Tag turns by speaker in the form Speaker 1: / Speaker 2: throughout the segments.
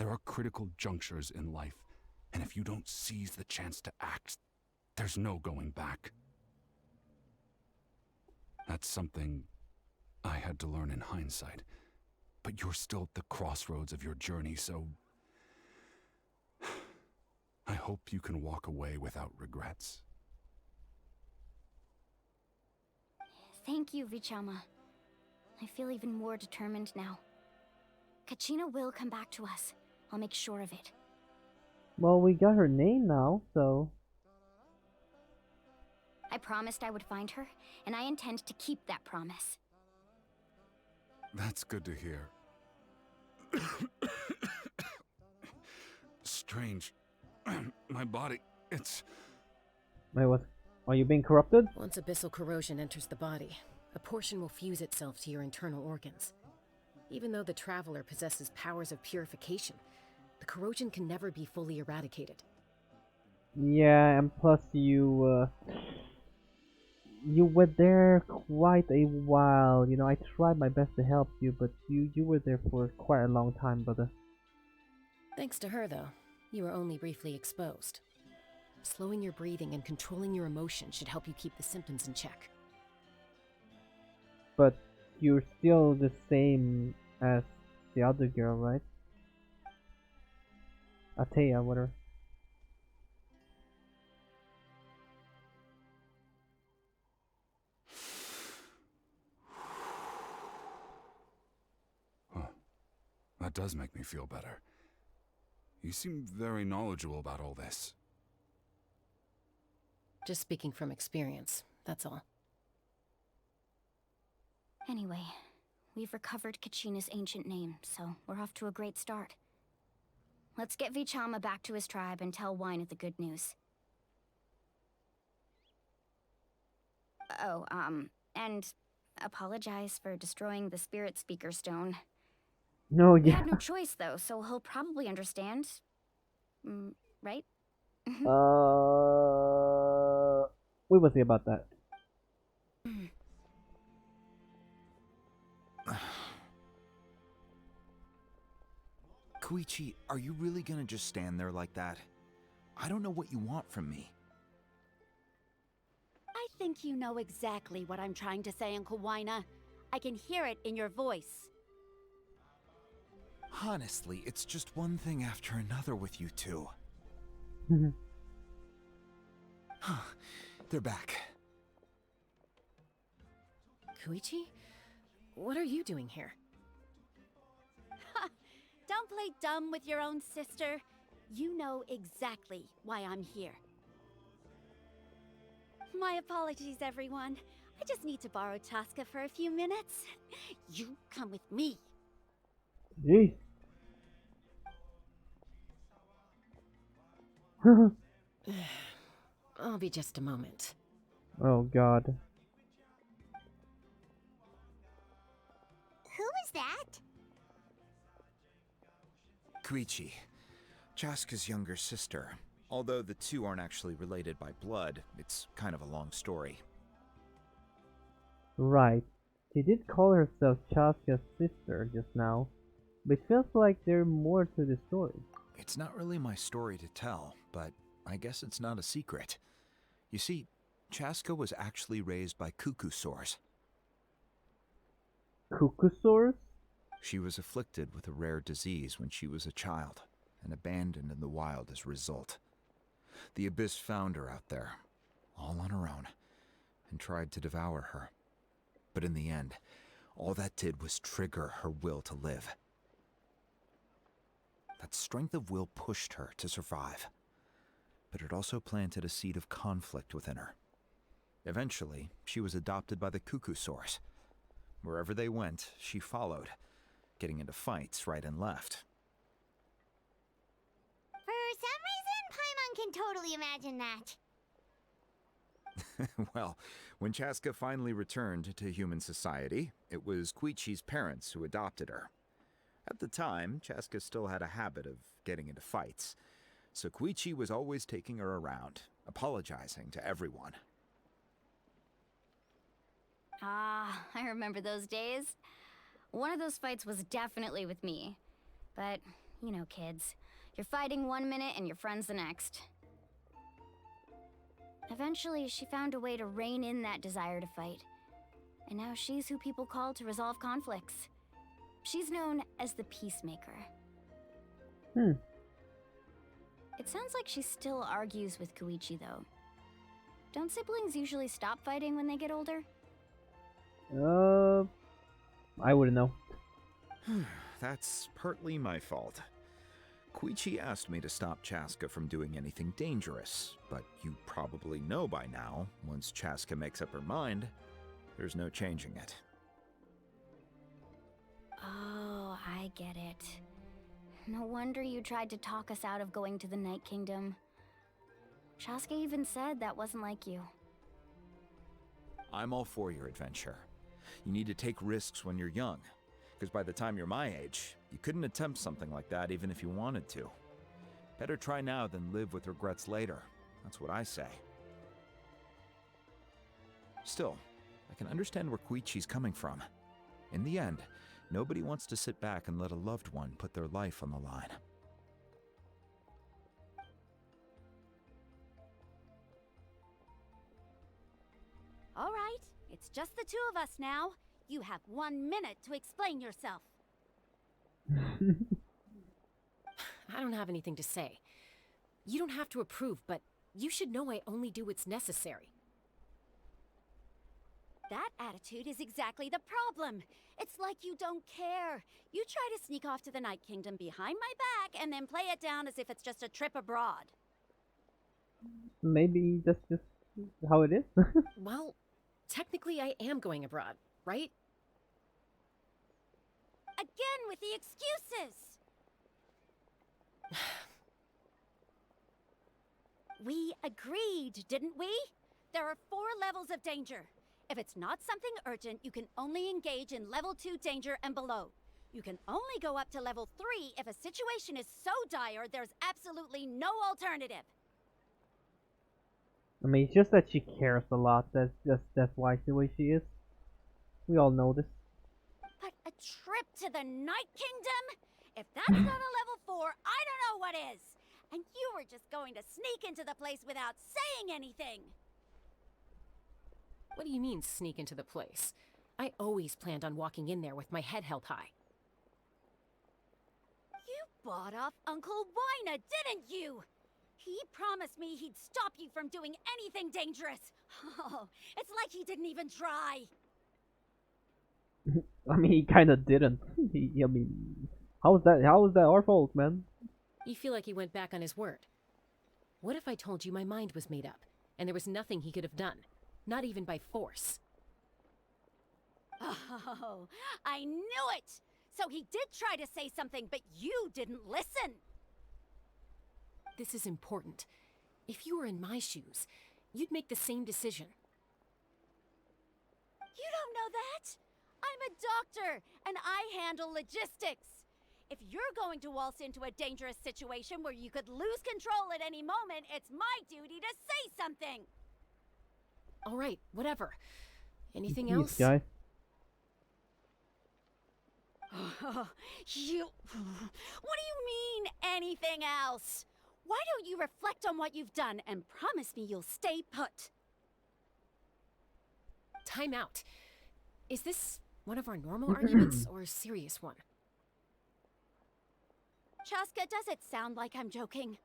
Speaker 1: There are critical junctures in life, and if you don't seize the chance to act, there's no going back. That's something I had to learn in hindsight, but you're still at the crossroads of your journey, so I hope you can walk away without regrets.
Speaker 2: Thank you, Vichama. I feel even more determined now. Kachina will come back to us. I'll make sure of it.
Speaker 3: Well, we got her name now, so...
Speaker 2: I promised I would find her, and I intend to keep that promise.
Speaker 1: That's good to hear. Strange. My body, it's...
Speaker 3: Wait, what? Are you being corrupted?
Speaker 4: Once abyssal corrosion enters the body, a portion will fuse itself to your internal organs. Even though the Traveler possesses powers of purification, the corrosion can never be fully eradicated.
Speaker 3: Yeah, and plus you were there quite a while. You know, I tried my best to help you, but you were there for quite a long time, brother.
Speaker 4: Thanks to her, though, you were only briefly exposed. Slowing your breathing and controlling your emotions should help you keep the symptoms in check.
Speaker 3: But you're still the same as the other girl, right? Atea, whatever.
Speaker 1: Huh. That does make me feel better. You seem very knowledgeable about all this.
Speaker 4: Just speaking from experience, that's all.
Speaker 2: Anyway, we've recovered Kachina's ancient name, so we're off to a great start. Let's get Vichama back to his tribe and tell Wyneth the good news. Oh, and apologize for destroying the Spirit Speaker Stone.
Speaker 3: No,
Speaker 2: He
Speaker 3: yeah.
Speaker 2: had no choice, though, so he'll probably understand. Right?
Speaker 3: We will see about that.
Speaker 5: Koichi, are you really gonna just stand there like that? I don't know what you want from me.
Speaker 6: I think you know exactly what I'm trying to say, Uncle Wyna. I can hear it in your voice.
Speaker 5: Honestly, it's just one thing after another with you two. They're back.
Speaker 4: Koichi? What are you doing here?
Speaker 6: Don't play dumb with your own sister. You know exactly why I'm here. My apologies, everyone. I just need to borrow Chaska for a few minutes. You come with me.
Speaker 3: Jeez.
Speaker 4: I'll be just a moment.
Speaker 3: Oh god.
Speaker 2: Who is that?
Speaker 5: Koichi, Chaska's younger sister. Although the two aren't actually related by blood, it's kind of a long story.
Speaker 3: Right. She did call herself Chaska's sister just now, but it feels like there's more to the story.
Speaker 5: It's not really my story to tell, but I guess it's not a secret. You see, Chaska was actually raised by cuckoo-saurs.
Speaker 3: Cuckoosaurs?
Speaker 5: She was afflicted with a rare disease when she was a child, and abandoned in the wild as a result. The Abyss found her out there, all on her own, and tried to devour her. But in the end, all that did was trigger her will to live. That strength of will pushed her to survive, but it also planted a seed of conflict within her. Eventually, she was adopted by the cuckoo-saurs. Wherever they went, she followed, getting into fights right and left.
Speaker 2: For some reason, Paimon can totally imagine that.
Speaker 5: Well, when Chaska finally returned to human society, it was Koichi's parents who adopted her. At the time, Chaska still had a habit of getting into fights, so Koichi was always taking her around, apologizing to everyone.
Speaker 2: Ah, I remember those days. One of those fights was definitely with me. But You know, kids. You're fighting one minute and your friend's the next. Eventually, she found a way to rein in that desire to fight. And now she's who people call to resolve conflicts. She's known as the Peacemaker. It sounds like she still argues with Koichi, though. Don't siblings usually stop fighting when they get older?
Speaker 3: I wouldn't know.
Speaker 5: That's partly my fault. Koichi asked me to stop Chaska from doing anything dangerous, but you probably know by now, once Chaska makes up her mind, there's no changing it.
Speaker 2: Oh, I get it. No wonder you tried to talk us out of going to the Night Kingdom. Chaska even said that wasn't like you.
Speaker 5: I'm all for your adventure. You need to take risks when you're young, because by the time you're my age, you couldn't attempt something like that even if you wanted to. Better try now than live with regrets later. That's what I say. Still, I can understand where Koichi's coming from. In the end, nobody wants to sit back and let a loved one put their life on the line.
Speaker 6: All right, it's just the two of us now. You have 1 minute to explain yourself.
Speaker 4: I don't have anything to say. You don't have to approve, but you should know I only do what's necessary.
Speaker 6: That attitude is exactly the problem. It's like you don't care. You try to sneak off to the Night Kingdom behind my back and then play it down as if it's just a trip abroad.
Speaker 3: Maybe that's just how it is.
Speaker 4: Well, technically I am going abroad, right?
Speaker 6: Again with the excuses! We agreed, didn't we? There are 4 levels of danger. If it's not something urgent, you can only engage in level 2 danger and below. You can only go up to level 3 if a situation is so dire there's absolutely no alternative.
Speaker 3: I mean, it's just that she cares a lot. That's why she's the way she is. We all know this.
Speaker 6: But a trip to the Night Kingdom? If that's not a level 4, I don't know what is. And you were just going to sneak into the place without saying anything.
Speaker 4: What do you mean, sneak into the place? I always planned on walking in there with my head held high.
Speaker 6: You bought off Uncle Wina, didn't you? He promised me he'd stop you from doing anything dangerous. Oh, it's like he didn't even try.
Speaker 3: I mean, he kind of didn't. I mean, how is that our fault, man?
Speaker 4: You feel like he went back on his word. What if I told you my mind was made up, and there was nothing he could have done? Not even by force.
Speaker 6: Oh, I knew it! So he did try to say something, but you didn't listen.
Speaker 4: This is important. If you were in my shoes, you'd make the same decision.
Speaker 6: You don't know that? I'm a doctor, and I handle logistics. If you're going to waltz into a dangerous situation where you could lose control at any moment, it's my duty to say something.
Speaker 4: All right, whatever. Anything
Speaker 3: Jeez,
Speaker 4: else?
Speaker 3: guys.
Speaker 6: What do you mean, anything else? Why don't you reflect on what you've done and promise me you'll stay put?
Speaker 4: Time out. Is this one of our normal arguments or a serious one?
Speaker 6: Chaska, does it sound like I'm joking?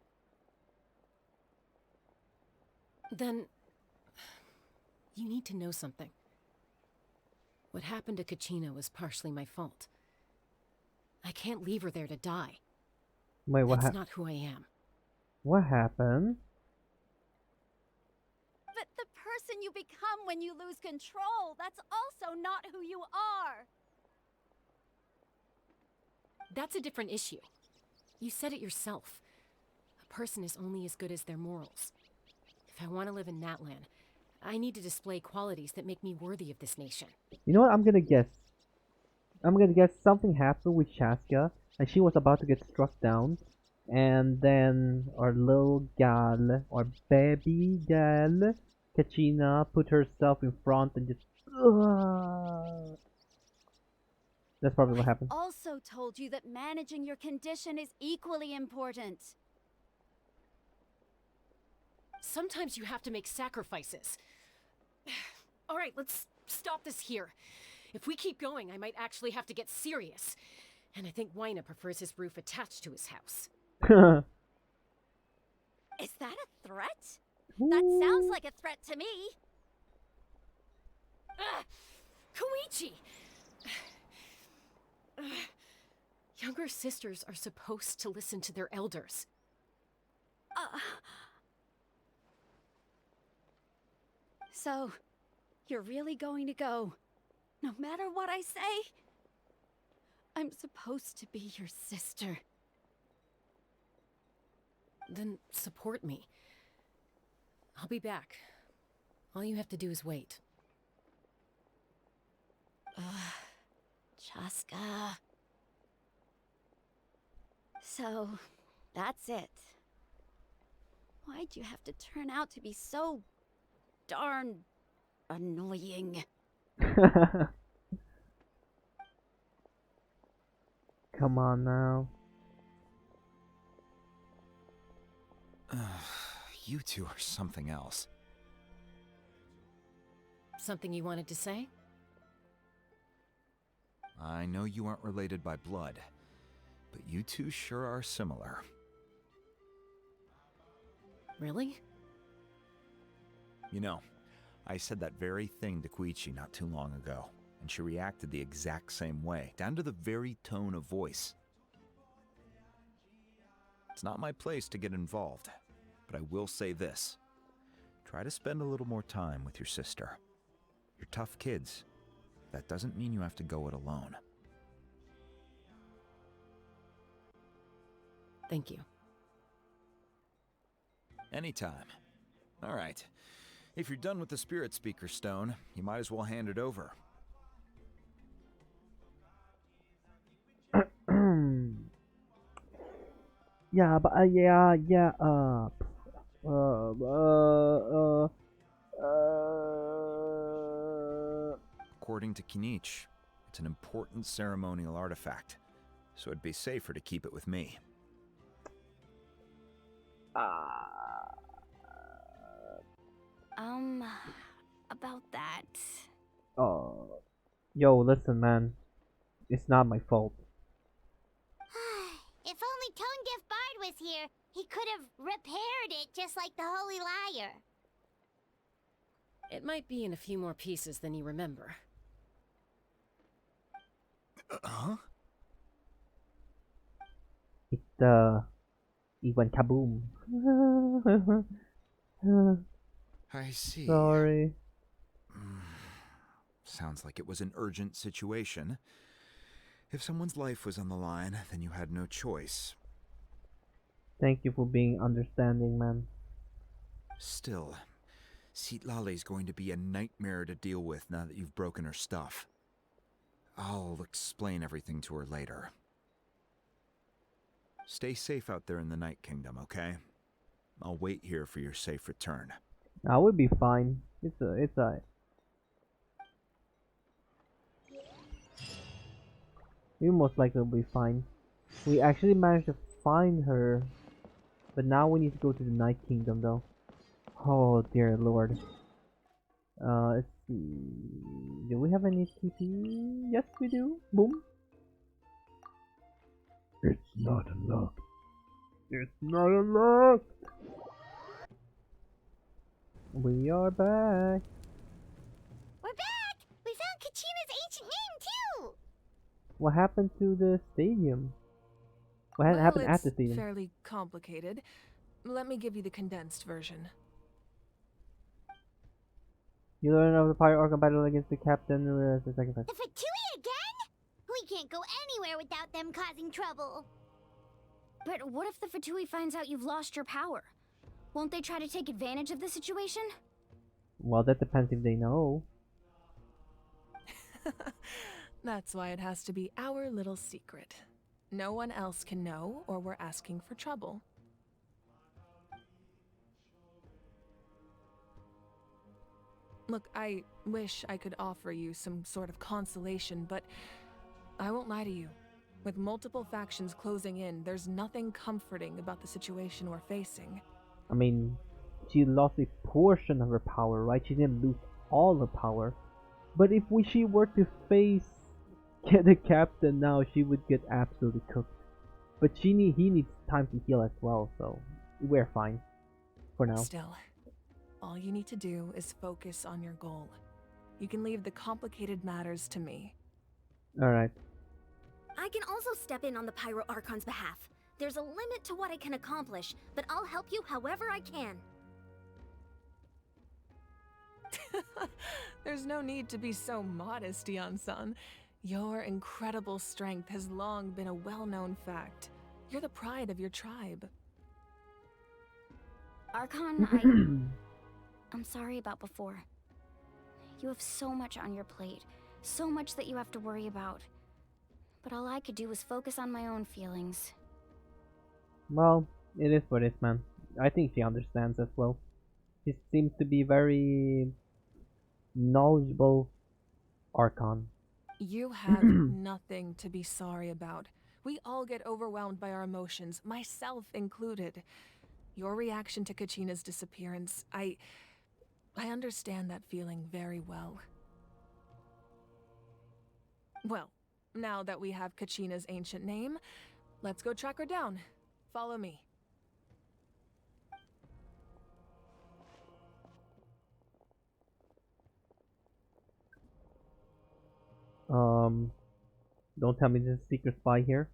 Speaker 4: Then you need to know something. What happened to Kachina was partially my fault. I can't leave her there to die.
Speaker 3: Wait,
Speaker 4: That's not who I am.
Speaker 3: What happened?
Speaker 6: But the person you become when you lose control, that's also not who you are.
Speaker 4: That's a different issue. You said it yourself. A person is only as good as their morals. If I want to live in Natlan, I need to display qualities that make me worthy of this nation.
Speaker 3: You know what? I'm gonna guess. Something happened with Chaska, and she was about to get struck down, and then our little gal, or baby gal, Kachina, put herself in front and just. That's probably what happened.
Speaker 6: Also told you that managing your condition is equally important.
Speaker 4: Sometimes you have to make sacrifices. All right, let's stop this here. If we keep going, I might actually have to get serious. And I think Wyna prefers his roof attached to his house.
Speaker 6: Is that a threat? That sounds like a threat to me.
Speaker 4: Koichi! Younger sisters are supposed to listen to their elders.
Speaker 6: So, you're really going to go, no matter what I say? I'm supposed to be your sister.
Speaker 4: Then support me. I'll be back. All you have to do is wait.
Speaker 6: Chaska. So, that's it. Why'd you have to turn out to be so darn annoying?
Speaker 3: Come on now.
Speaker 5: You two are something else.
Speaker 4: Something you wanted to say?
Speaker 5: I know you aren't related by blood, but you two sure are similar.
Speaker 4: Really?
Speaker 5: You know, I said that very thing to Koichi not too long ago, and she reacted the exact same way, down to the very tone of voice. It's not my place to get involved, but I will say this. Try to spend a little more time with your sister. You're tough kids. That doesn't mean you have to go it alone.
Speaker 4: Thank you.
Speaker 5: Anytime. All right. If you're done with the Spirit Speaker Stone, you might as well hand it over.
Speaker 3: Yeah, but
Speaker 5: According to Kinich, it's an important ceremonial artifact, so it'd be safer to keep it with me.
Speaker 2: About that.
Speaker 3: Yo, listen, man. It's not my fault.
Speaker 7: If only Tone Deaf Bard was here, he could have repaired it just like the Holy Liar.
Speaker 4: It might be in a few more pieces than you remember.
Speaker 5: Huh?
Speaker 3: It went kaboom.
Speaker 5: I see.
Speaker 3: Sorry.
Speaker 5: Sounds like it was an urgent situation. If someone's life was on the line, then you had no choice.
Speaker 3: Thank you for being understanding, man.
Speaker 5: Still, Citlali's going to be a nightmare to deal with now that you've broken her stuff. I'll explain everything to her later. Stay safe out there in the Night Kingdom, okay? I'll wait here for your safe return.
Speaker 3: I would be fine. It's a. We most likely will be fine. We actually managed to find her, but now we need to go to the Night Kingdom, though. Oh dear Lord. Let's see. Do we have any TP? Yes, we do. Boom. It's not unlocked. It's not unlocked. We are back.
Speaker 7: We're back! We found Kachina's ancient name, too!
Speaker 3: What happened to the stadium? What happened at the
Speaker 8: It's
Speaker 3: stadium?
Speaker 8: fairly complicated. Let me give you the condensed version.
Speaker 3: You learn of the Fire Organ battle against the captain with the sacrifice.
Speaker 7: The Fatui again? We can't go anywhere without them causing trouble.
Speaker 2: But what if the Fatui finds out you've lost your power? Won't they try to take advantage of the situation?
Speaker 3: Well, that depends if they know.
Speaker 8: That's why it has to be our little secret. No one else can know, or we're asking for trouble. Look, I wish I could offer you some sort of consolation, but I won't lie to you. With multiple factions closing in, there's nothing comforting about the situation we're facing.
Speaker 3: I mean, she lost a portion of her power, right? She didn't lose all her power. But if she were to face the captain now, she would get absolutely cooked. But he needs time to heal as well, so we're fine for now.
Speaker 8: Still, all you need to do is focus on your goal. You can leave the complicated matters to me.
Speaker 3: Alright.
Speaker 6: I can also step in on the Pyro Archon's behalf. There's a limit to what I can accomplish, but I'll help you however I can.
Speaker 8: There's no need to be so modest, Dion-san. Your incredible strength has long been a well-known fact. You're the pride of your tribe.
Speaker 2: Archon, I'm sorry about before. You have so much on your plate, so much that you have to worry about. But all I could do was focus on my own feelings.
Speaker 3: Well, it is what it is, man. I think she understands as well. She seems to be very knowledgeable Archon.
Speaker 8: You have nothing to be sorry about. We all get overwhelmed by our emotions, myself included. Your reaction to Kachina's disappearance, I understand that feeling very well. Well, now that we have Kachina's ancient name, let's go track her down. Follow me.
Speaker 3: Don't tell me there's a secret spy here.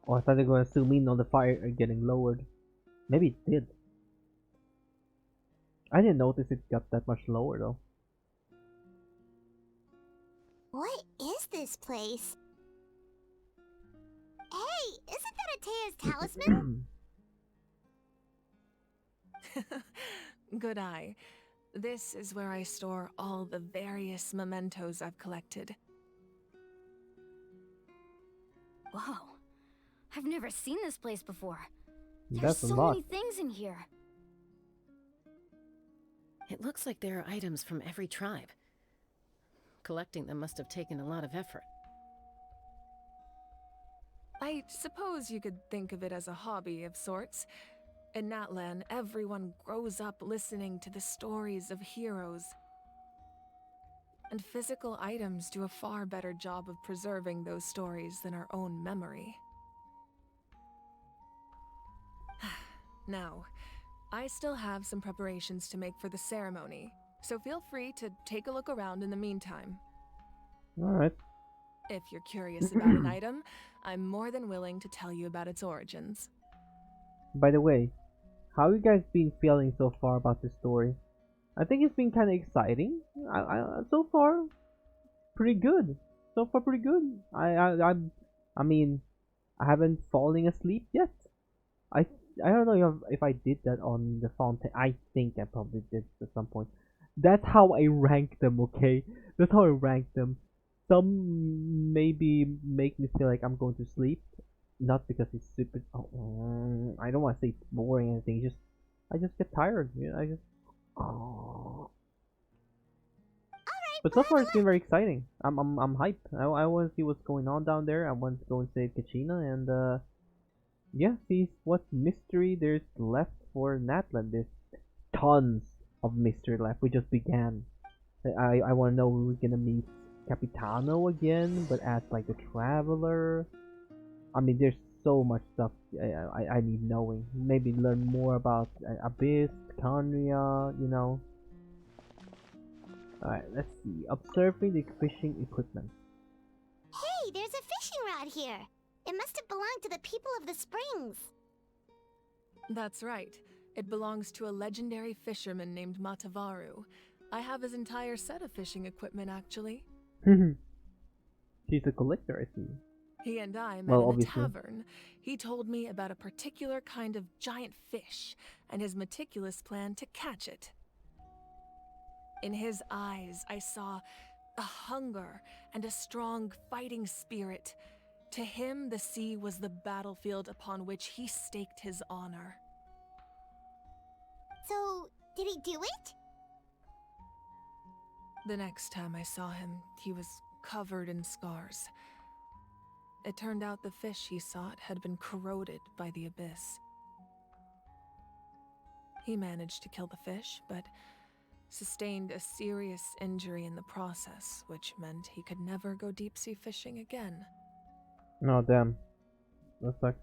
Speaker 3: Oh, I thought they were gonna zoom in on the fire getting lowered. Maybe it did. I didn't notice it got that much lower though.
Speaker 7: What is this place? Hey, isn't that Atea's talisman?
Speaker 8: Good eye. This is where I store all the various mementos I've collected.
Speaker 2: Whoa. I've never seen this place before. There's
Speaker 3: That's a
Speaker 2: so
Speaker 3: lot.
Speaker 2: many things in here.
Speaker 4: It looks like there are items from every tribe. Collecting them must have taken a lot of effort.
Speaker 8: I suppose you could think of it as a hobby of sorts. In Natlan, everyone grows up listening to the stories of heroes. And physical items do a far better job of preserving those stories than our own memory. Now, I still have some preparations to make for the ceremony, so feel free to take a look around in the meantime.
Speaker 3: Alright.
Speaker 8: If you're curious about an item, I'm more than willing to tell you about its origins.
Speaker 3: By the way, how you guys been feeling so far about this story? I think it's been kind of exciting. So far, pretty good. So far, pretty good. I mean, I haven't fallen asleep yet. I don't know if I did that on the fountain. I think I probably did at some point. That's how I rank them, okay? That's how I rank them. Some maybe make me feel like I'm going to sleep, not because it's super. Oh, I don't want to say it's boring or anything. I just get tired. You know, I just. Oh. But so far it's been very exciting. I'm hyped. I want to see what's going on down there. I want to go and save Kachina and yeah, see what mystery there's left for Natlan. There's tons of mystery left. We just began. I want to know when we're gonna meet Capitano again, but as like a traveler. I mean, there's so much stuff I need knowing. Maybe learn more about Abyss, Canria, you know. Alright, let's see. Observing the fishing equipment.
Speaker 7: Hey, there's a fishing rod here. It must have belonged to the people of the springs.
Speaker 8: That's right. It belongs to a legendary fisherman named Matavaru. I have his entire set of fishing equipment, actually.
Speaker 3: She's a collector, I see.
Speaker 8: He and I met
Speaker 3: Well,
Speaker 8: in a
Speaker 3: obviously.
Speaker 8: tavern. He told me about a particular kind of giant fish and his meticulous plan to catch it. In his eyes, I saw a hunger and a strong fighting spirit. To him, the sea was the battlefield upon which he staked his honor.
Speaker 7: So, did he do it?
Speaker 8: The next time I saw him, he was covered in scars. It turned out the fish he sought had been corroded by the abyss. He managed to kill the fish, but sustained a serious injury in the process, which meant he could never go deep-sea fishing again.
Speaker 3: Oh, damn. That sucks.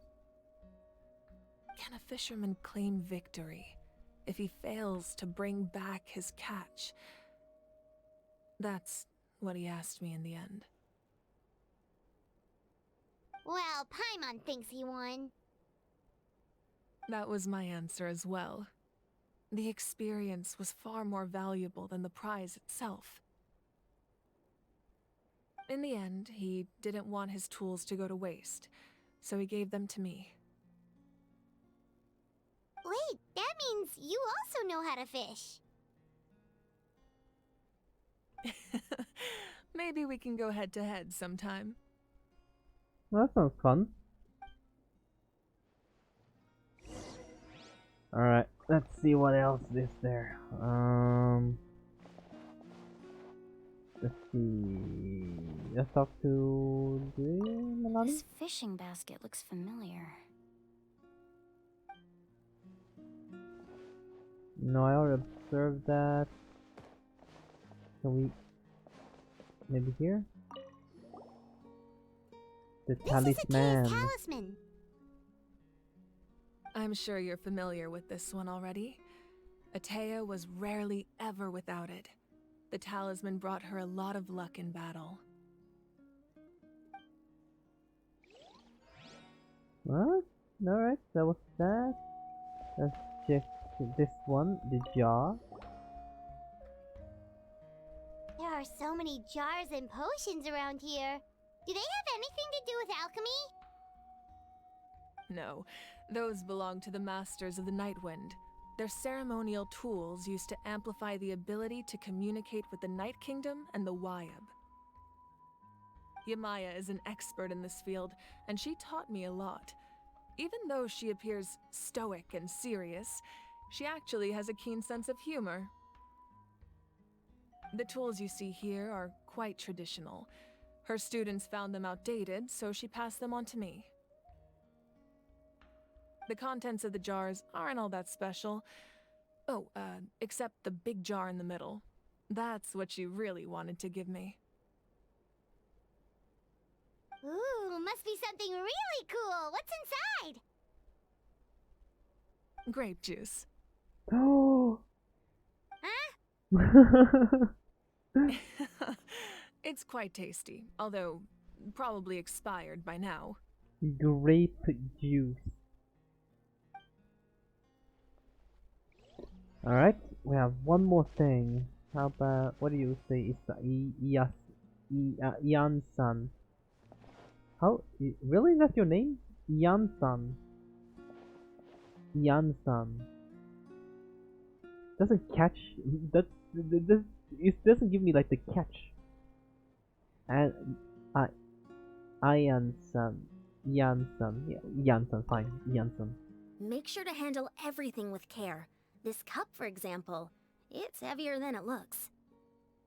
Speaker 8: Can a fisherman claim victory if he fails to bring back his catch? That's what he asked me in the end.
Speaker 7: Well, Paimon thinks he won.
Speaker 8: That was my answer as well. The experience was far more valuable than the prize itself. In the end, he didn't want his tools to go to waste, so he gave them to me.
Speaker 7: Wait, that means you also know how to fish.
Speaker 8: Maybe we can go head-to-head sometime.
Speaker 3: Well, that sounds fun. Alright, let's see what else is there. Let's see. Let's talk to Melanie.
Speaker 2: This fishing basket looks familiar.
Speaker 3: No, I already observed that. Can we maybe here? The
Speaker 7: This is Atea's
Speaker 3: talisman.
Speaker 7: talisman.
Speaker 8: I'm sure you're familiar with this one already. Atea was rarely ever without it. The talisman brought her a lot of luck in battle.
Speaker 3: What? Alright, that was that. Let's check this one, the jar.
Speaker 7: There are so many jars and potions around here. Do they have anything to do with alchemy?
Speaker 8: No, those belong to the Masters of the Nightwind. They're ceremonial tools used to amplify the ability to communicate with the Night Kingdom and the Wyab. Yamaya is an expert in this field, and she taught me a lot. Even though she appears stoic and serious, she actually has a keen sense of humor. The tools you see here are quite traditional. Her students found them outdated, so she passed them on to me. The contents of the jars aren't all that special. Oh, except the big jar in the middle. That's what she really wanted to give me.
Speaker 7: Ooh, must be something really cool. What's inside?
Speaker 8: Grape juice.
Speaker 3: Oh.
Speaker 7: Huh?
Speaker 8: It's quite tasty, although probably expired by now.
Speaker 3: Grape juice. Alright, we have one more thing. How about, what do you say? It's Ian-san. How? Really? That's your name? Ian-san. Ian-san. Doesn't catch. It doesn't give me like the catch. And Ian-san. Ian-san. Yeah, Ian-san. Fine. Ian-san.
Speaker 2: Make sure to handle everything with care. This cup, for example, it's heavier than it looks.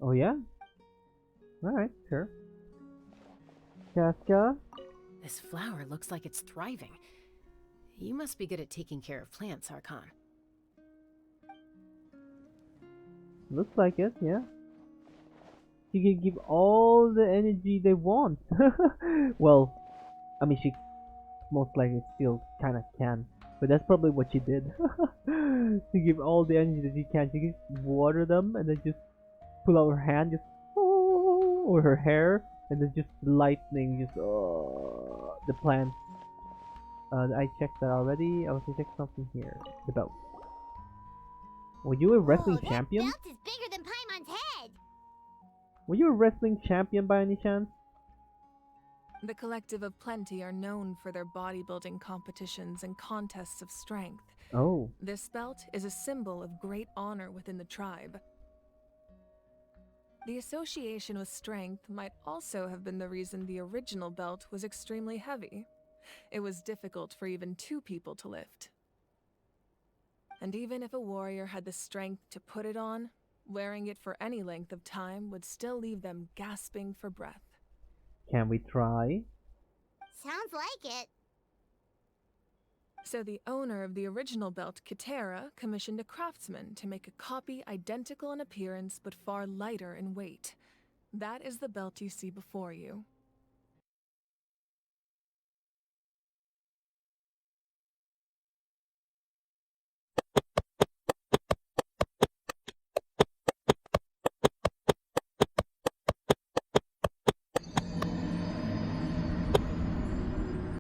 Speaker 3: Oh yeah? Alright, sure. Casca?
Speaker 4: This flower looks like it's thriving. You must be good at taking care of plants, Archon.
Speaker 3: Looks like it, yeah. She can give all the energy they want. Well, I mean, she most likely still kind of can. But that's probably what she did. To give all the energy that she can. She can just water them and then just pull out her hand, just or her hair, and then just lightning, just the plants. I checked that already. I was gonna check something here. The belt. Were you a wrestling
Speaker 7: Whoa,
Speaker 3: champion?
Speaker 7: That belt is bigger than Paimon's head.
Speaker 3: Were you a wrestling champion by any chance?
Speaker 8: The Collective of Plenty are known for their bodybuilding competitions and contests of strength.
Speaker 3: Oh.
Speaker 8: This belt is a symbol of great honor within the tribe. The association with strength might also have been the reason the original belt was extremely heavy. It was difficult for even 2 people to lift. And even if a warrior had the strength to put it on, Wearing it for any length of time would still leave them gasping for breath.
Speaker 3: Can we try?
Speaker 7: Sounds like it.
Speaker 8: So the owner of the original belt, Kitera, commissioned a craftsman to make a copy identical in appearance but far lighter in weight. That is the belt you see before you.